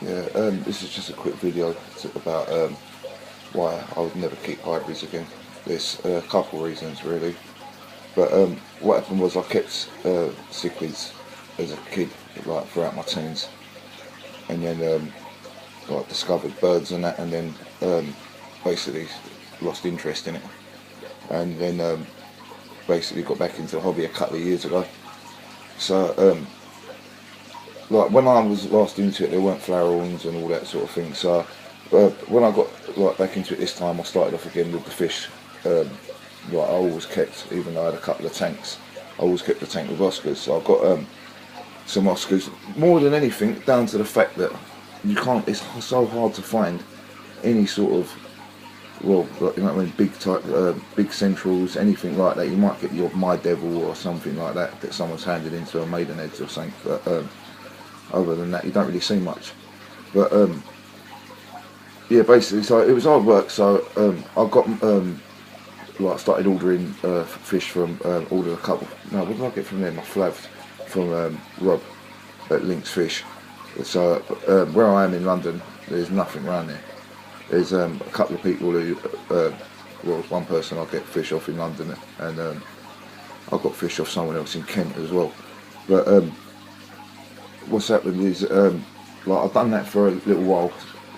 Yeah, this is just a quick video about why I would never keep hybrids again. There's a couple reasons really, but what happened was I kept cichlids as a kid, like throughout my teens, and then like discovered birds and that, and then basically lost interest in it, and then basically got back into the hobby a couple of years ago. So like when I was last into it, there weren't flower horns and all that sort of thing. So when I got like back into it this time, I started off again with the fish. Like I always kept, even though I had a couple of tanks, I always kept the tank with Oscars. So I've got some Oscars. More than anything, down to the fact that you can't. It's so hard to find any sort of, well, like, you know what I mean, big centrals, anything like that. You might get your My Devil or something like that someone's handed into a Maidenheads or something. But other than that, you don't really see much. But yeah, basically, so it was hard work. So I got like started ordering fish from ordered a couple. No, what did I get from them? I flaved from Rob at Links Fish. So where I am in London, there's nothing around there. There's a couple of people who, well, one person I get fish off in London, and I got fish off someone else in Kent as well. But what's happened is, like I've done that for a little while.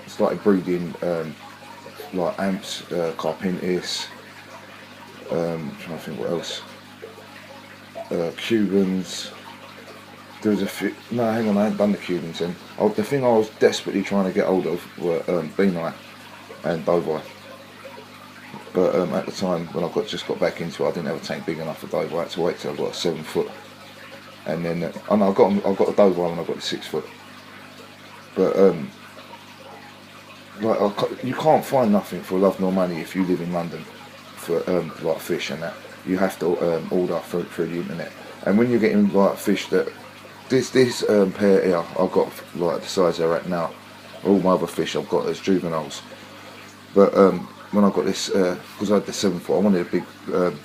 Started breeding like amps, Carpintis. Trying to think what else. Cubans. There was a few. No, hang on, I hadn't done the Cubans then. The thing I was desperately trying to get hold of were Beaneye and Doveye. But at the time when I just got back into it, I didn't have a tank big enough for Doveye. I had to wait till I got a 7 foot. And then I got the Doveye when I got the 6 foot. But like you can't find nothing for love nor money if you live in London for like fish and that. You have to order through the internet. And when you're getting like fish that this pair here, I've got like the size they're at now. All my other fish I've got as juveniles. But when I got this, because I had the 7 foot, I wanted a big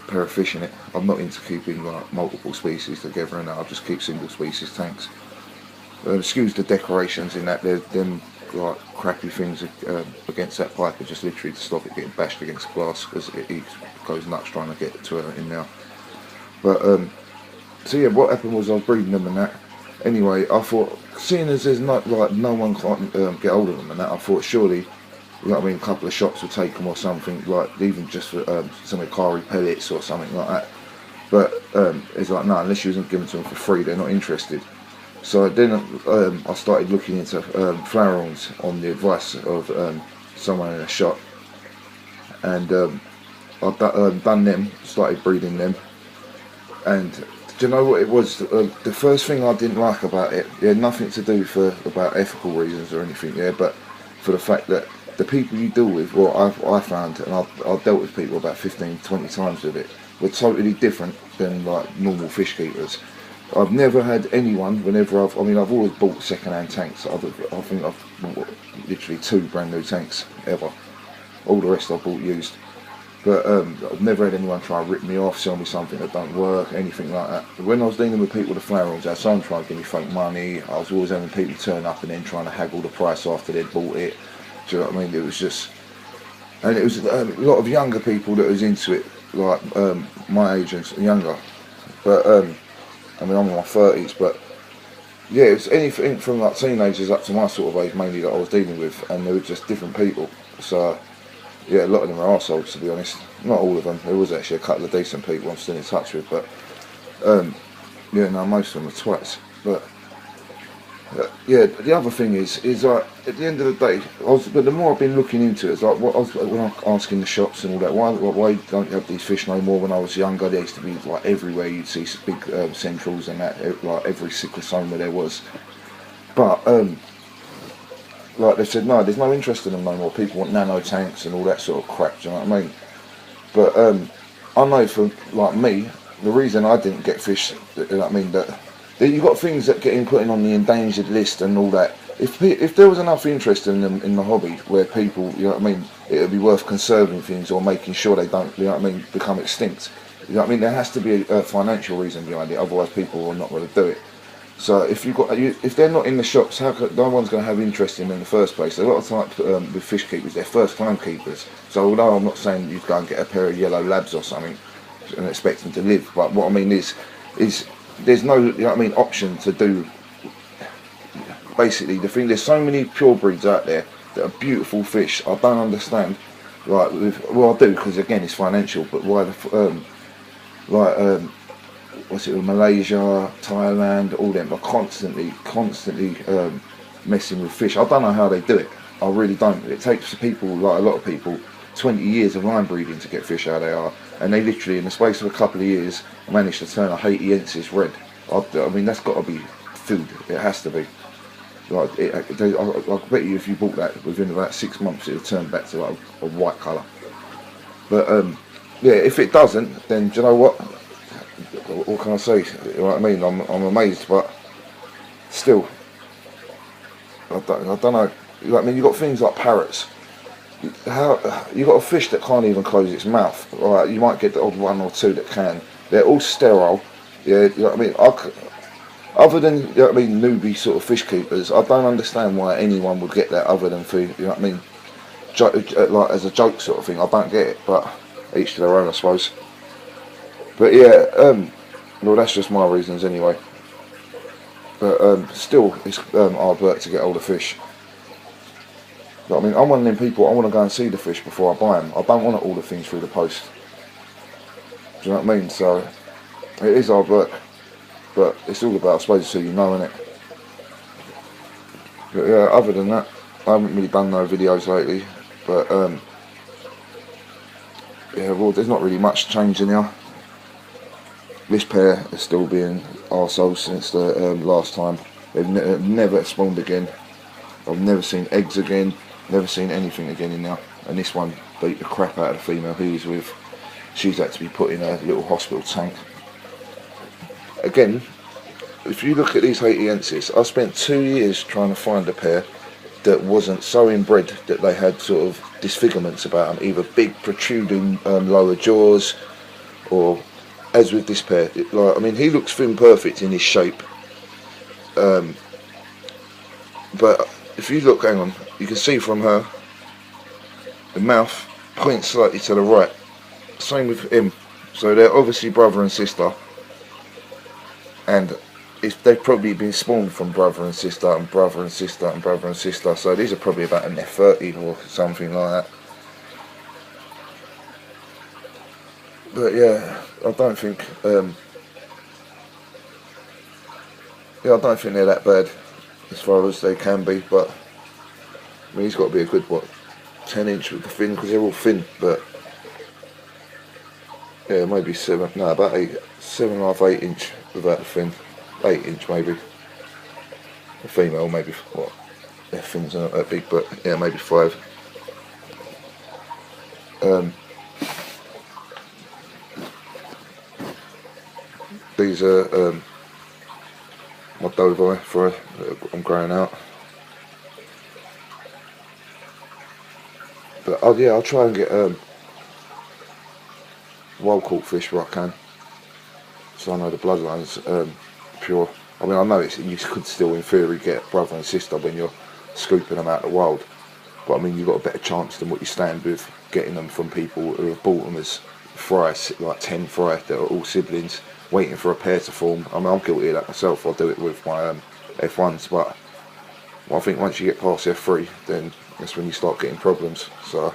pair of fish in it. I'm not into keeping like multiple species together, and I just keep single species tanks. Excuse the decorations in that. They're them like crappy things against that pipe are just literally to stop it getting bashed against glass, because it goes nuts trying to get to it in now. But so yeah, what happened was I was breeding them and that. Anyway, I thought, seeing as there's not like no one can't get hold of them and that, I thought surely, you know what I mean, a couple of shops would take them or something, like even just for some Ikari pellets or something like that. But it's like, no, unless you wasn't giving to them for free, they're not interested. So then I started looking into flower horns on the advice of someone in a shop, and I've done them, started breeding them. And do you know what it was? The first thing I didn't like about it, it had nothing to do about ethical reasons or anything, yeah, but for the fact that the people you deal with, well, I found, and I've dealt with people about 15, 20 times with it, were totally different than like normal fish keepers. I've never had anyone, I've always bought second-hand tanks. I think I've bought literally 2 brand new tanks ever. All the rest I've bought used. But I've never had anyone try and rip me off, sell me something that don't work, anything like that. But when I was dealing with people with the flower horns, I had someone trying to give me fake money. I was always having people turn up and then trying to haggle the price after they'd bought it. Do you know what I mean? It was just, and it was a lot of younger people that was into it, like my age and younger. But I'm in my 30s, but yeah, it was anything from like teenagers up to my sort of age mainly that I was dealing with, and they were just different people. So yeah, a lot of them are arseholes, to be honest. Not all of them. There was actually a couple of decent people I'm still in touch with, but yeah, no, most of them are twats. But yeah, the other thing is like at the end of the day, but the more I've been looking into it, it's like when I'm asking the shops and all that, why don't you have these fish no more? When I was younger, there used to be like everywhere you'd see big centrals and that, like every cyclosoma there was. But like they said, no, there's no interest in them no more. People want nano tanks and all that sort of crap. Do you know what I mean? But I know for like me, the reason I didn't get fish, you know what I mean, that you've got things that get put on the endangered list and all that. If there was enough interest in them in the hobby where people, you know what I mean, it would be worth conserving things or making sure they don't, you know what I mean, become extinct. You know what I mean? There has to be a financial reason behind it, otherwise people are not going to do it. So if they're not in the shops, no one's going to have interest in them in the first place. A lot of times with fish keepers, they're first time keepers. So although I'm not saying you go and get a pair of yellow labs or something and expect them to live, but what I mean is there's no, you know what I mean, option to do. Basically, the thing, there's so many pure breeds out there that are beautiful fish. I don't understand. Like, well, I do, because again, it's financial. But why what's it, Malaysia, Thailand, all them are constantly messing with fish. I don't know how they do it. I really don't. It takes people, like a lot of people, 20 years of line breeding to get fish how they are, and they literally, in the space of a couple of years, managed to turn a Haitiensis red. I mean, that's got to be food. It has to be. Like, I bet you if you bought that within about 6 months, it would turn back to like a white colour. But yeah, if it doesn't, then do you know what? What can I say? You know what I mean? I'm amazed, but still, I don't know. You know what I mean? You got things like parrots. How you got a fish that can't even close its mouth? Right? You might get the odd one or two that can. They're all sterile. Yeah, you know what I mean? Other than, you know what I mean, newbie sort of fish keepers, I don't understand why anyone would get that other than for, you know what I mean, like as a joke sort of thing. I don't get it, but each to their own, I suppose. But yeah, well, that's just my reasons anyway. But still, it's hard work to get hold of fish. But I mean, I'm one of them people, I want to go and see the fish before I buy them. I don't want to order things through the post. Do you know what I mean? So, it is hard work. But it's all about, I suppose, it's who you know, innit? But yeah, other than that, I haven't really done no videos lately. But yeah, well, there's not really much change in here. This pair is still being arseholes since the last time. They've never spawned again. I've never seen eggs again. Never seen anything again in there. And this one beat the crap out of the female he was with. She's had to be put in a little hospital tank. Again, if you look at these Haitiensis, I spent 2 years trying to find a pair that wasn't so inbred that they had sort of disfigurements about them, either big protruding lower jaws, or as with this pair, like, I mean, he looks thin perfect in his shape, but if you look, hang on, you can see from her, the mouth points slightly to the right, same with him, so they're obviously brother and sister. And they've probably been spawned from brother and sister and brother and sister and brother and sister. So these are probably about in their 30s or something like that. But yeah, I don't think I don't think they're that bad as far as they can be. But I mean, he's got to be a good 10 inch with the fin, because they're all thin. But yeah, maybe about 8, 7.5, 8 inch without the fin. 8 inch maybe. A female maybe, what? Their fins are not that big, but yeah, maybe 5. These are my Dovi for I'm growing out. But yeah, I'll try and get wild caught fish where I can, so I know the bloodline's pure. I mean, I know you could still in theory get brother and sister when you're scooping them out the wild, but I mean, you've got a better chance than what you stand with getting them from people who have bought them as fry, like 10 fry that are all siblings waiting for a pair to form. I mean, I'm guilty of that myself. I do it with my F1s, but I think once you get past F3, then that's when you start getting problems. So,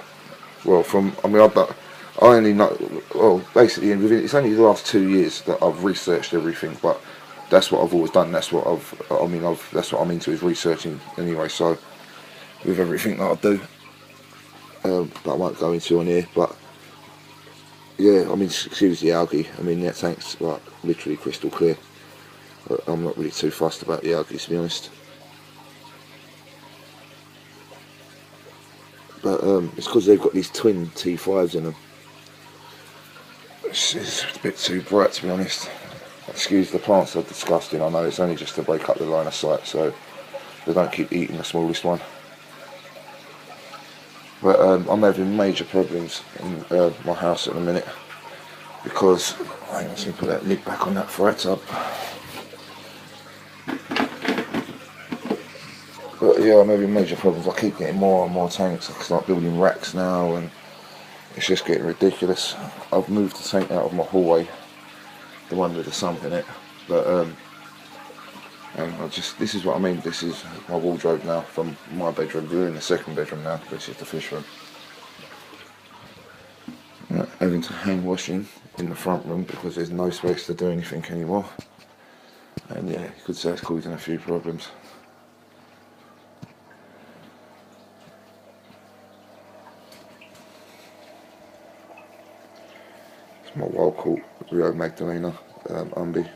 well, I only know, well, basically, it's only the last 2 years that I've researched everything, but that's what I've always done. That's what that's what I'm into, is researching anyway. So, with everything that I do, that I won't go into on here, but yeah, I mean, excuse the algae. I mean, that tank's like literally crystal clear. But I'm not really too fussed about the algae, to be honest. But it's because they've got these twin T5s in them. It's a bit too bright, to be honest. Excuse, the plants are disgusting. I know it's only just to break up the line of sight, so they don't keep eating the smallest one. But I'm having major problems in my house at the minute, because hang on, let me put that lid back on that fry tub. But yeah, I'm having major problems. I keep getting more and more tanks. I start building racks now, and it's just getting ridiculous. I've moved the tank out of my hallway, the one with the sump in it. But and this is what I mean. This is my wardrobe now from my bedroom. We're in the second bedroom now. This is the fish room. Having to hang washing in the front room because there's no space to do anything anymore. And yeah, you could say it's causing a few problems. It's my wild caught Rio Magdalena umbi.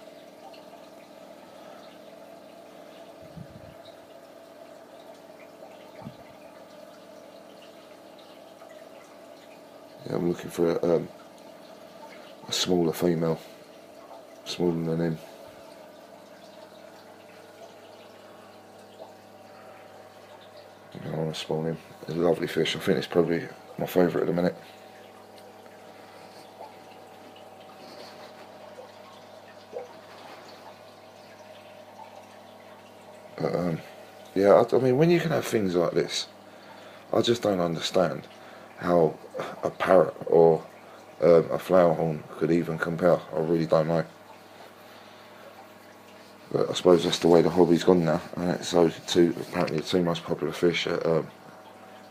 Yeah, I'm looking for a smaller female, smaller than him. I want to spawn him. It's a lovely fish. I think it's probably my favourite at the minute. But yeah, I mean, when you can have things like this, I just don't understand how a parrot or a flower horn could even compare. I really don't know. But I suppose that's the way the hobby's gone now. So apparently the two most popular fish are,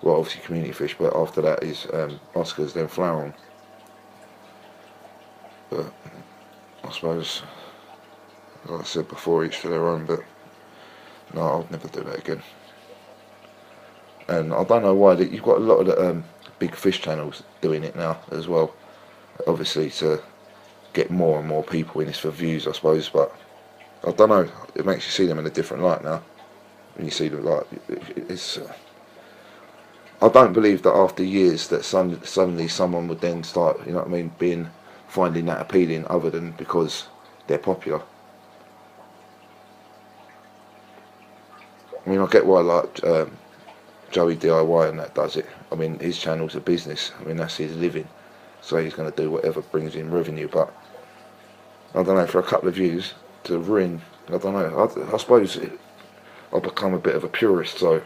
well, obviously community fish, but after that is Oscars, then flower horn. But I suppose, like I said before, each to their own, but no, I'll never do that again. And I don't know why, you've got a lot of the big fish channels doing it now as well, obviously to get more and more people in this for views, I suppose, but I don't know, it makes you see them in a different light now. When you see them, like, it's I don't believe that after years that suddenly someone would then start, you know what I mean, finding that appealing other than because they're popular. I mean, I get why, like, Joey DIY and that does it. I mean, his channel's a business. I mean, that's his living. So he's going to do whatever brings in revenue. But, I don't know, for a couple of views, to ruin, I don't know, I suppose I've become a bit of a purist. So,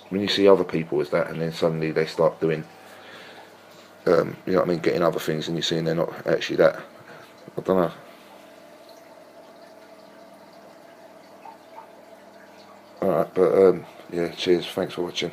when you see other people as that, and then suddenly they start doing, you know what I mean, getting other things, and you're seeing they're not actually that. I don't know. Alright, but, yeah, cheers. Thanks for watching.